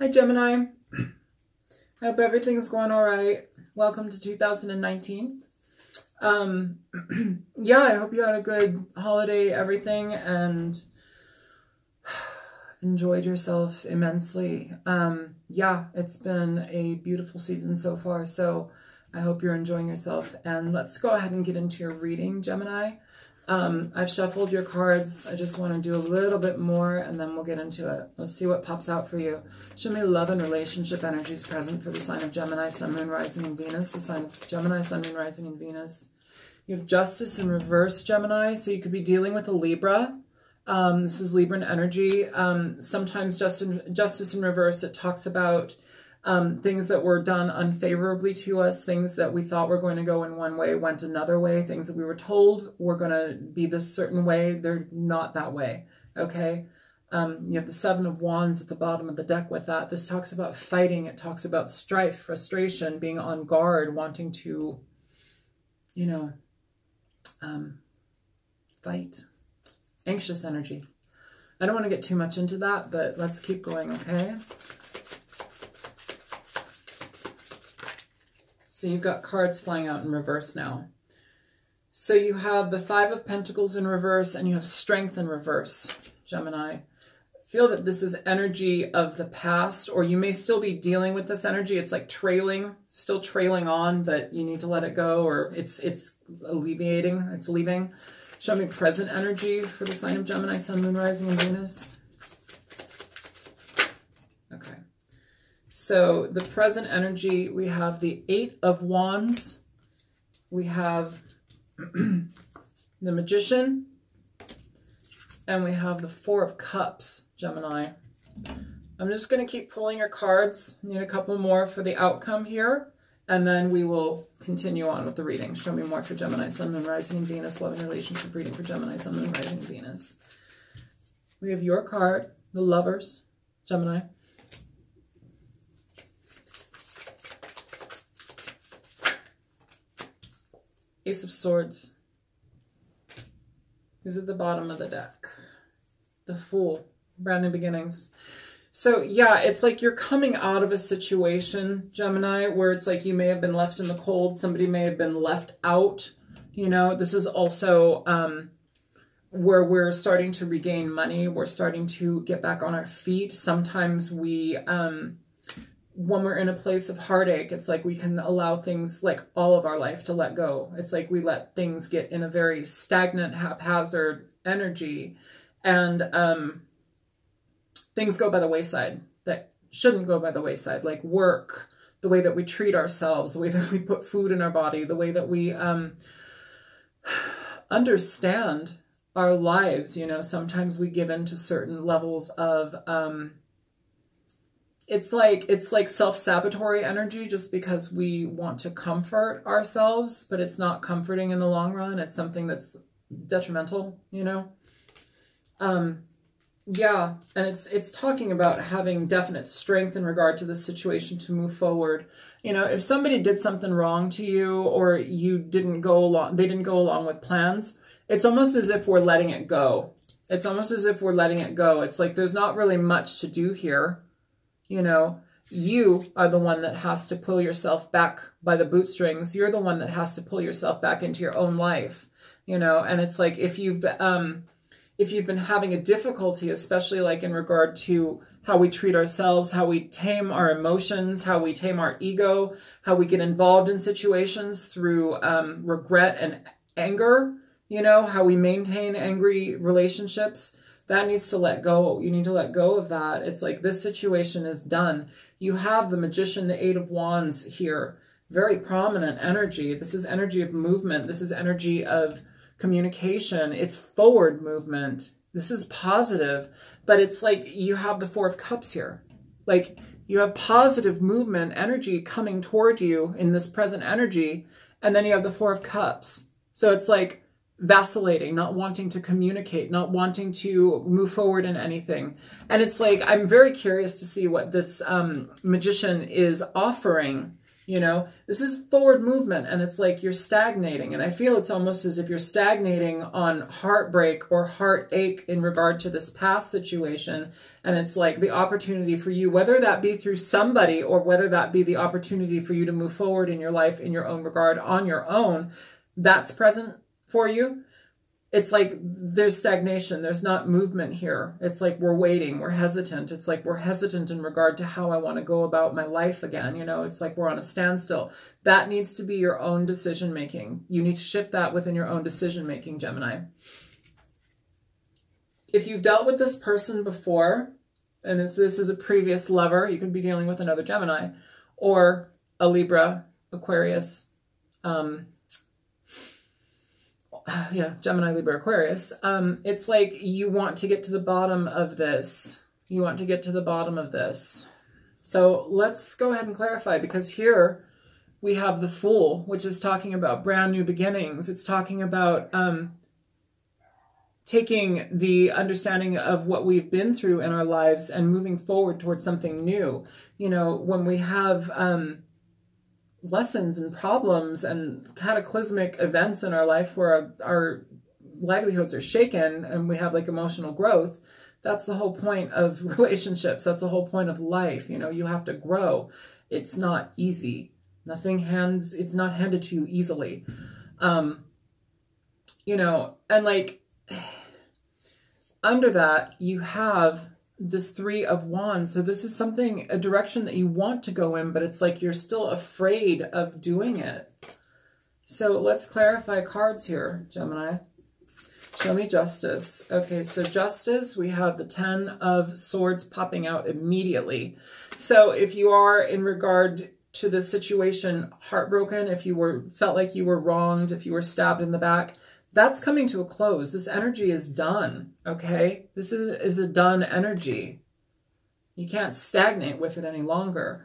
Hi, Gemini. I hope everything's going all right. Welcome to 2019. Yeah, I hope you had a good holiday, everything, and enjoyed yourself immensely. Yeah, it's been a beautiful season so far, so I hope you're enjoying yourself. And let's go ahead and get into your reading, Gemini. I've shuffled your cards. I just want to do a little bit more and then we'll get into it. Let's see what pops out for you. Show me love and relationship energies present for the sign of Gemini, Sun, Moon, Rising, and Venus. The sign of Gemini, Sun, Moon, Rising, and Venus. You have Justice in reverse, Gemini. So you could be dealing with a Libra. This is Libran energy. Sometimes Justice in reverse, it talks about things that were done unfavorably to us, things that we thought were going to go in one way went another way, things that we were told were going to be this certain way, they're not that way, okay? You have the Seven of Wands at the bottom of the deck with that. This talks about fighting. It talks about strife, frustration, being on guard, wanting to, you know, fight. Anxious energy. I don't want to get too much into that, but let's keep going, okay? So you've got cards flying out in reverse now. So you have the Five of Pentacles in reverse and you have Strength in reverse, Gemini. Feel that this is energy of the past, or you may still be dealing with this energy. It's like trailing, still trailing on, but you need to let it go, or it's alleviating, it's leaving. Show me present energy for the sign of Gemini, Sun, Moon, Rising, and Venus. Okay. So the present energy, we have the Eight of Wands. We have the Magician. And we have the Four of Cups, Gemini. I'm just going to keep pulling your cards. Need a couple more for the outcome here. And then we will continue on with the reading. Show me more for Gemini, Sun, Moon, Rising, and Venus. Love and relationship reading for Gemini, Sun, Moon, Rising, and Venus. We have your card, the Lovers, Gemini. Ace of Swords. Who's at the bottom of the deck? The Fool. Brand new beginnings. So yeah, it's like you're coming out of a situation, Gemini, where it's like you may have been left in the cold. Somebody may have been left out. You know, this is also where we're starting to regain money. We're starting to get back on our feet. Sometimes we... when we're in a place of heartache, it's like we can allow things like all of our life to let go. It's like we let things get in a very stagnant, haphazard energy, and things go by the wayside that shouldn't go by the wayside, like work, the way that we treat ourselves, the way that we put food in our body, the way that we understand our lives. You know, sometimes we give in to certain levels of... It's like self-sabotatory energy just because we want to comfort ourselves, but it's not comforting in the long run. It's something that's detrimental, you know? Yeah, and it's talking about having definite strength in regard to the situation to move forward. You know, if somebody did something wrong to you or you didn't go along, they didn't go along with plans, it's almost as if we're letting it go. It's almost as if we're letting it go. It's like there's not really much to do here. You know, you are the one that has to pull yourself back by the bootstrings. You're the one that has to pull yourself back into your own life, you know, and it's like if you've been having a difficulty, especially like in regard to how we treat ourselves, how we tame our emotions, how we tame our ego, how we get involved in situations through regret and anger, you know, how we maintain angry relationships, that needs to let go. You need to let go of that. It's like this situation is done. You have the Magician, the Eight of Wands here. Very prominent energy. This is energy of movement. This is energy of communication. It's forward movement. This is positive. But it's like you have the Four of Cups here. Like you have positive movement energy coming toward you in this present energy. And then you have the Four of Cups. So it's like vacillating, not wanting to communicate, not wanting to move forward in anything. And it's like, I'm very curious to see what this Magician is offering, You know, this is forward movement, and it's like you're stagnating. And I feel it's almost as if you're stagnating on heartbreak or heartache in regard to this past situation. And it's like the opportunity for you, whether that be through somebody or whether that be the opportunity for you to move forward in your life in your own regard on your own, that's present for you. It's like there's stagnation. There's not movement here. It's like we're waiting. We're hesitant. It's like we're hesitant in regard to how I want to go about my life again. You know, it's like we're on a standstill. That needs to be your own decision making. You need to shift that within your own decision making, Gemini. If you've dealt with this person before, and this is a previous lover, you could be dealing with another Gemini or a Libra, Aquarius, Gemini, Libra, Aquarius. It's like you want to get to the bottom of this. You want to get to the bottom of this. So let's go ahead and clarify, because here we have the Fool, which is talking about brand new beginnings. It's talking about taking the understanding of what we've been through in our lives and moving forward towards something new. You know, when we have lessons and problems and cataclysmic events in our life where our livelihoods are shaken and we have like emotional growth, that's the whole point of relationships. That's the whole point of life. You know, you have to grow. It's not easy. It's not handed to you easily. You know, and like under that, you have this Three of Wands. So this is something, a direction that you want to go in, but it's like you're still afraid of doing it. So let's clarify cards here, Gemini. Show me Justice. Okay, so Justice, we have the Ten of Swords popping out immediately. So if you are, in regard to this situation, heartbroken, if you felt like you were wronged, if you were stabbed in the back, that's coming to a close. This energy is done, okay? This is a done energy. You can't stagnate with it any longer.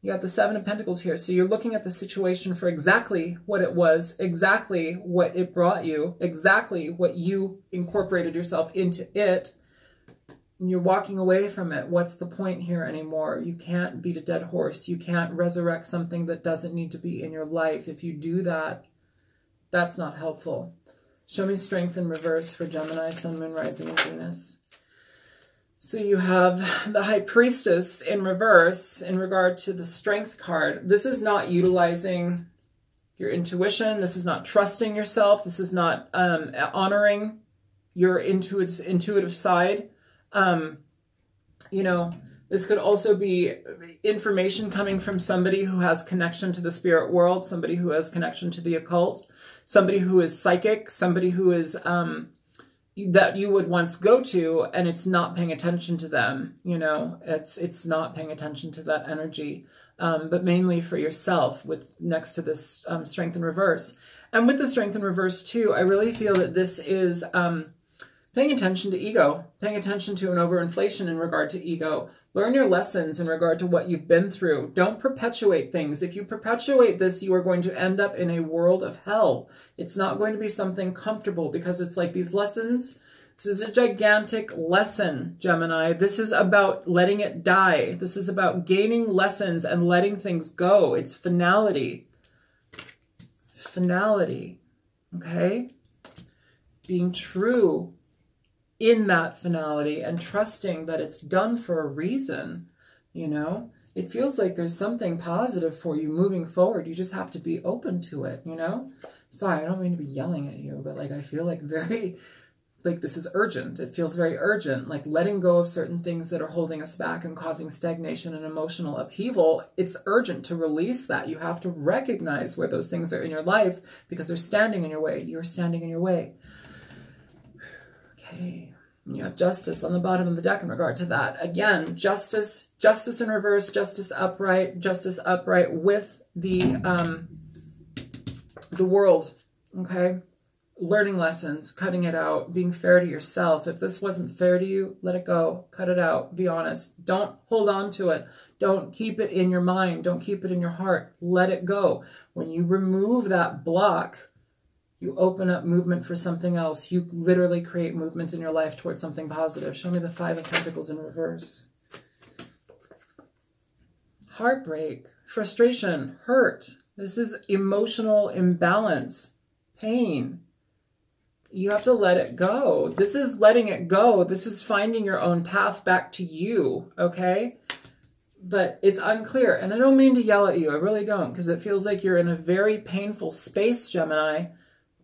You got the Seven of Pentacles here. So you're looking at the situation for exactly what it was, exactly what it brought you, exactly what you incorporated yourself into it. And you're walking away from it. What's the point here anymore? You can't beat a dead horse. You can't resurrect something that doesn't need to be in your life. If you do that, that's not helpful. Show me Strength in reverse for Gemini, Sun, Moon, Rising, and Venus. So you have the High Priestess in reverse in regard to the Strength card. This is not utilizing your intuition. This is not trusting yourself. This is not honoring your intuitive side. You know, this could also be information coming from somebody who has connection to the spirit world, somebody who has connection to the occult, somebody who is psychic, somebody who is that you would once go to, and it's not paying attention to them. You know, it's not paying attention to that energy, but mainly for yourself with next to this Strength in reverse. And with the Strength in reverse too, I really feel that this is paying attention to ego, paying attention to an overinflation in regard to ego. Learn your lessons in regard to what you've been through. Don't perpetuate things. If you perpetuate this, you are going to end up in a world of hell. It's not going to be something comfortable, because it's like these lessons. This is a gigantic lesson, Gemini. This is about letting it die. This is about gaining lessons and letting things go. It's finality. Finality. Okay? Being true in that finality and trusting that it's done for a reason. You know, it feels like there's something positive for you moving forward. You just have to be open to it, you know? Sorry, I don't mean to be yelling at you, but like I feel like this is urgent. It feels very urgent, like letting go of certain things that are holding us back and causing stagnation and emotional upheaval. It's urgent to release that. You have to recognize where those things are in your life, because they're standing in your way. You're standing in your way. Okay. You have Justice on the bottom of the deck in regard to that. Again, Justice in reverse, Justice upright with the World. Okay. Learning lessons, cutting it out, being fair to yourself. If this wasn't fair to you, let it go, cut it out, be honest. Don't hold on to it. Don't keep it in your mind. Don't keep it in your heart. Let it go. When you remove that block, you open up movement for something else. You literally create movement in your life towards something positive. Show me the Five of Pentacles in reverse. Heartbreak. frustration, hurt. This is emotional imbalance, pain. You have to let it go. This is letting it go. This is finding your own path back to you, okay? But it's unclear. And I don't mean to yell at you. I really don't, because it feels like you're in a very painful space, Gemini.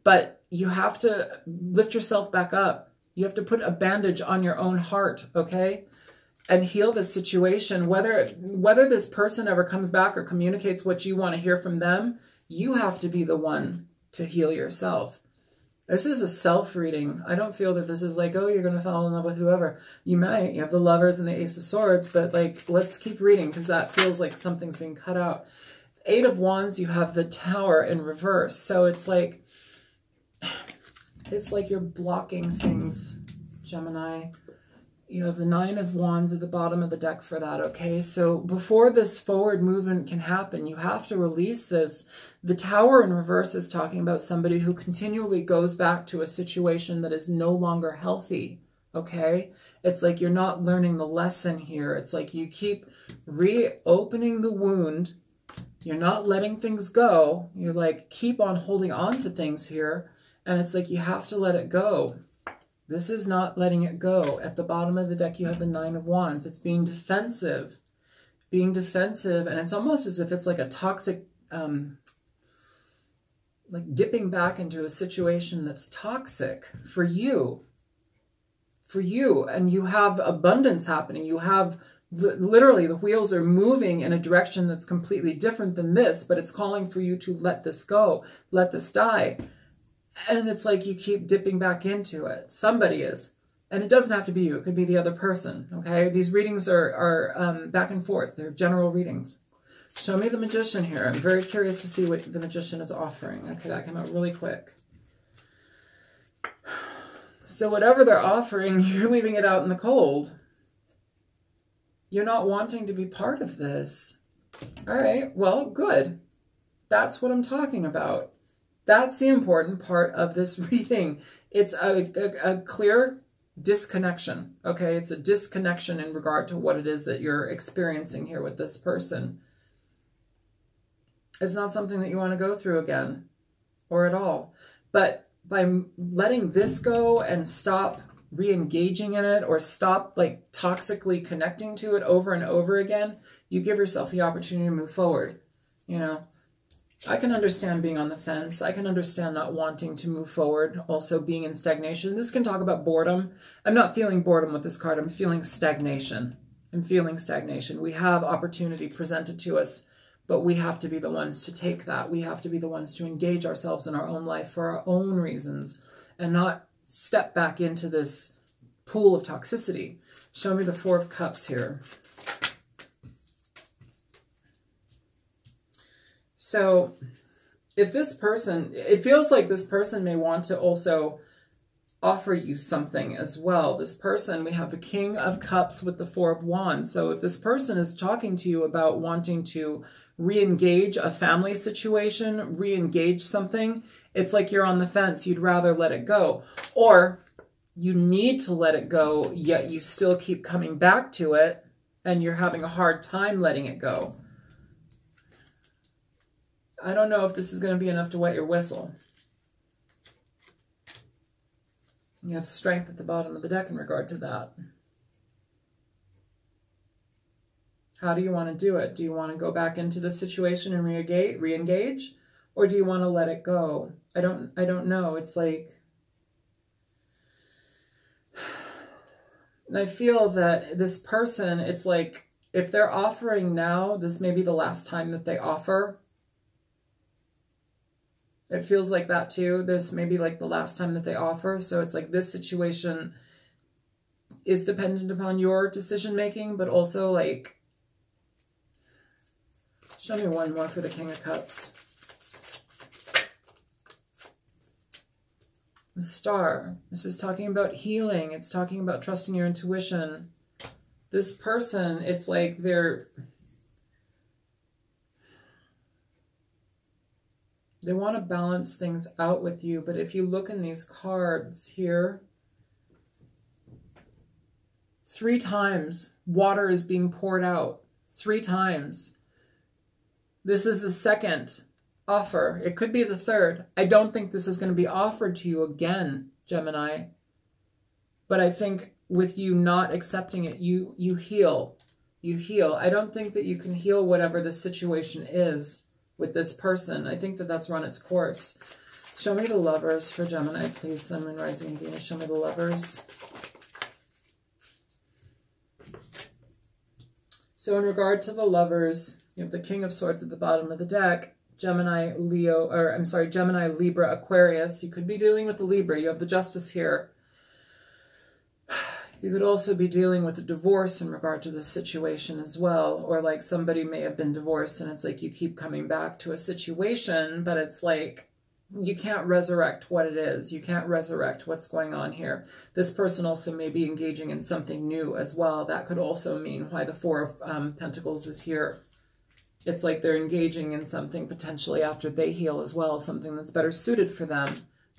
But you have to lift yourself back up. You have to put a bandage on your own heart, okay? And heal this situation. Whether this person ever comes back or communicates what you want to hear from them, you have to be the one to heal yourself. This is a self-reading. I don't feel that this is like, oh, you're going to fall in love with whoever. You might. You have the Lovers and the Ace of Swords, but like, let's keep reading because that feels like something's being cut out. 8 of Wands, you have the Tower in reverse. So it's like you're blocking things, Gemini. You have the 9 of Wands at the bottom of the deck for that, okay? So before this forward movement can happen, you have to release this. The Tower in reverse is talking about somebody who continually goes back to a situation that is no longer healthy, okay? It's like you're not learning the lesson here. It's like you keep reopening the wound. You're not letting things go. You're like, keep on holding on to things here. And it's like you have to let it go. This is not letting it go. At the bottom of the deck, you have the 9 of Wands. It's being defensive. Being defensive. And it's almost as if it's like a toxic, like dipping back into a situation that's toxic for you. For you. And you have abundance happening. You have, literally, the wheels are moving in a direction that's completely different than this. But it's calling for you to let this go. Let this die. And it's like you keep dipping back into it. Somebody is. And it doesn't have to be you. It could be the other person. Okay? These readings are back and forth. They're general readings. Show me the Magician here. I'm very curious to see what the Magician is offering. Okay, that came out really quick. So whatever they're offering, you're leaving it out in the cold. You're not wanting to be part of this. All right, well, good. That's what I'm talking about. That's the important part of this reading. It's a clear disconnection, okay? It's a disconnection in regard to what it is that you're experiencing here with this person. It's not something that you want to go through again or at all. But by letting this go and stop re-engaging in it or stop like toxically connecting to it over and over again, you give yourself the opportunity to move forward, you know? I can understand being on the fence. I can understand not wanting to move forward, also being in stagnation. This can talk about boredom. I'm not feeling boredom with this card. I'm feeling stagnation. I'm feeling stagnation. We have opportunity presented to us, but we have to be the ones to take that. We have to be the ones to engage ourselves in our own life for our own reasons and not step back into this pool of toxicity. Show me the 4 of Cups here. So if this person, it feels like this person may want to also offer you something as well. This person, we have the King of Cups with the 4 of Wands. So if this person is talking to you about wanting to re-engage a family situation, re-engage something, it's like you're on the fence. You'd rather let it go. Or you need to let it go, yet you still keep coming back to it and you're having a hard time letting it go. I don't know if this is going to be enough to wet your whistle. You have Strength at the bottom of the deck in regard to that. How do you want to do it? Do you want to go back into the situation and re-engage? Or do you want to let it go? I don't know. It's like, I feel that this person, it's like, if they're offering now, this may be the last time that they offer. It feels like that too. This may be like the last time that they offer. So it's like this situation is dependent upon your decision making, but also like, show me one more for the King of Cups. The Star. This is talking about healing. It's talking about trusting your intuition. This person, it's like they want to balance things out with you, but if you look in these cards here, 3 times water is being poured out. 3 times. This is the second offer. It could be the third. I don't think this is going to be offered to you again, Gemini. But I think with you not accepting it, you heal. You heal. I don't think that you can heal whatever the situation is with this person. I think that that's run its course. Show me the Lovers for Gemini, please. Sun, Moon, Rising, and Venus. Show me the Lovers. So in regard to the Lovers, you have the King of Swords at the bottom of the deck. Gemini, Leo, or I'm sorry, Gemini, Libra, Aquarius. You could be dealing with the Libra. You have the Justice here. You could also be dealing with a divorce in regard to this situation as well. Or like somebody may have been divorced and it's like you keep coming back to a situation, but it's like you can't resurrect what it is. You can't resurrect what's going on here. This person also may be engaging in something new as well. That could also mean why the Four of Pentacles is here. It's like they're engaging in something potentially after they heal as well, something that's better suited for them.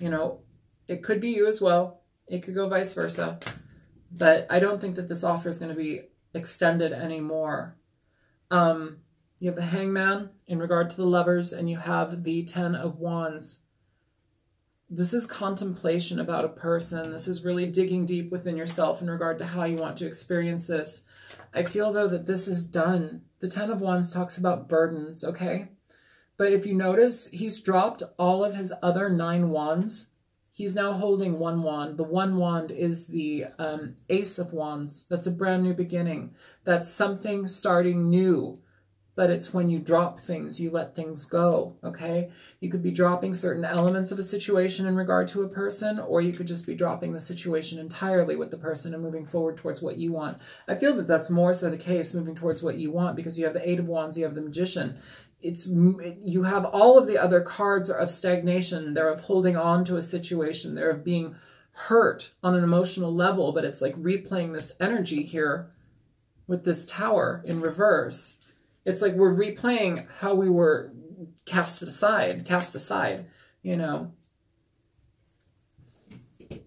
You know, it could be you as well. It could go vice versa. But I don't think that this offer is going to be extended anymore. You have the Hangman in regard to the Lovers, and you have the Ten of Wands. This is contemplation about a person. This is really digging deep within yourself in regard to how you want to experience this. I feel, though, that this is done. The Ten of Wands talks about burdens, okay? But if you notice, he's dropped all of his other 9 wands. He's now holding 1 wand. The 1 wand is the Ace of Wands. That's a brand new beginning. That's something starting new. But it's when you drop things, you let things go, okay? You could be dropping certain elements of a situation in regard to a person, or you could just be dropping the situation entirely with the person and moving forward towards what you want. I feel that that's more so the case, moving towards what you want, because you have the Eight of Wands, you have the Magician. You have all of the other cards are of stagnation. They're of holding on to a situation. They're of being hurt on an emotional level, but it's like replaying this energy here with this Tower in reverse. It's like we're replaying how we were cast aside, you know. You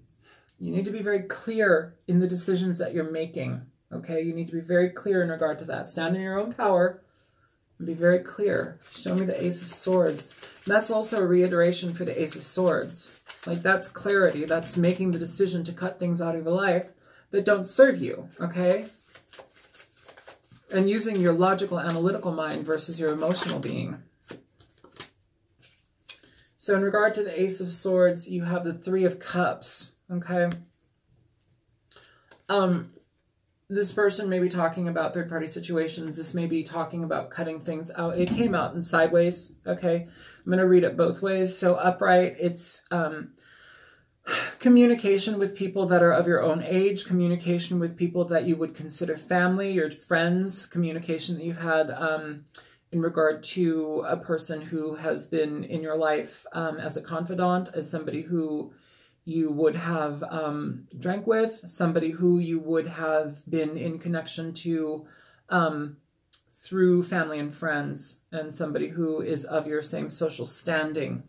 need to be very clear in the decisions that you're making, okay? You need to be very clear in regard to that. Stand in your own power and be very clear. Show me the Ace of Swords. And that's also a reiteration for the Ace of Swords. Like, that's clarity. That's making the decision to cut things out of your life that don't serve you, okay? And using your logical, analytical mind versus your emotional being. So in regard to the Ace of Swords, you have the Three of Cups, okay? This person may be talking about third-party situations. This may be talking about cutting things out. It came out in sideways, okay? I'm going to read it both ways. So upright, it's communication with people that are of your own age, communication with people that you would consider family, your friends, communication that you've had in regard to a person who has been in your life as a confidant, as somebody who you would have drank with, somebody who you would have been in connection to through family and friends, and somebody who is of your same social standing.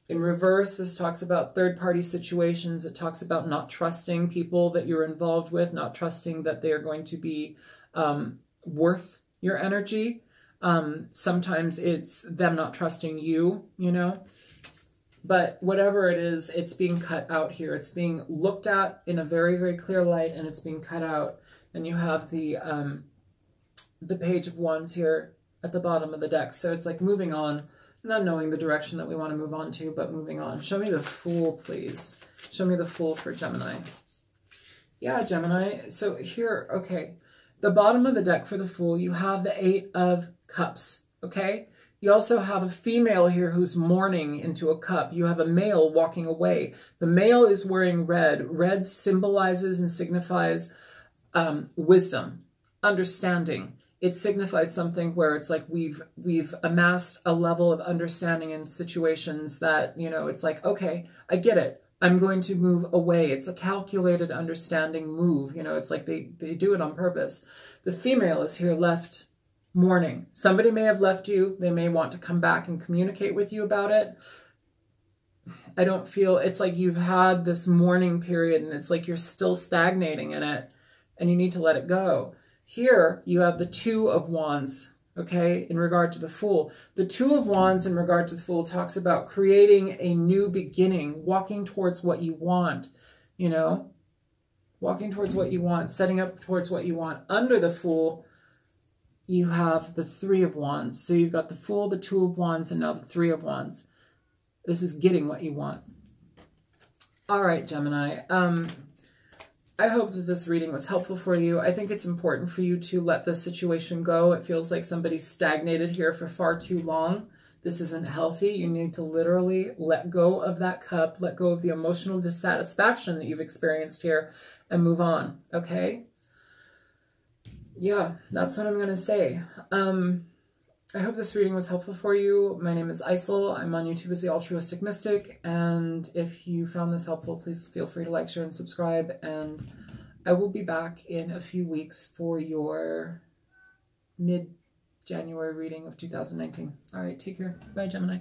In reverse, this talks about third-party situations. It talks about not trusting people that you're involved with, not trusting that they are going to be worth your energy. Sometimes it's them not trusting you, you know. But whatever it is, it's being cut out here. It's being looked at in a very, very clear light, and it's being cut out. And you have the Page of Wands here at the bottom of the deck. So it's like moving on. Not knowing the direction that we want to move on to, but moving on. Show me the Fool, please. Show me the Fool for Gemini. Yeah, Gemini. So here, okay. The bottom of the deck for the Fool, you have the Eight of Cups, okay? You also have a female here who's mourning into a cup. You have a male walking away. The male is wearing red. Red symbolizes and signifies wisdom, understanding. It signifies something where it's like we've amassed a level of understanding in situations that, you know, it's like, okay, I get it. I'm going to move away. It's a calculated understanding move. You know, it's like they do it on purpose. The female is here left mourning. Somebody may have left you. They may want to come back and communicate with you about it. I don't feel, it's like you've had this mourning period and it's like you're still stagnating in it and you need to let it go. Here, you have the Two of Wands, okay, in regard to the Fool. The Two of Wands in regard to the Fool talks about creating a new beginning, walking towards what you want, you know, walking towards what you want, setting up towards what you want. Under the Fool, you have the Three of Wands. So you've got the Fool, the Two of Wands, and now the Three of Wands. This is getting what you want. All right, Gemini. I hope that this reading was helpful for you. I think it's important for you to let this situation go. It feels like somebody's stagnated here for far too long. This isn't healthy. You need to literally let go of that cup, let go of the emotional dissatisfaction that you've experienced here, and move on, okay? Yeah, that's what I'm going to say. I hope this reading was helpful for you. My name is Isel. I'm on YouTube as the Altruistic Mystic. And if you found this helpful, please feel free to like, share, and subscribe. And I will be back in a few weeks for your mid-January reading of 2019. All right, take care. Bye, Gemini.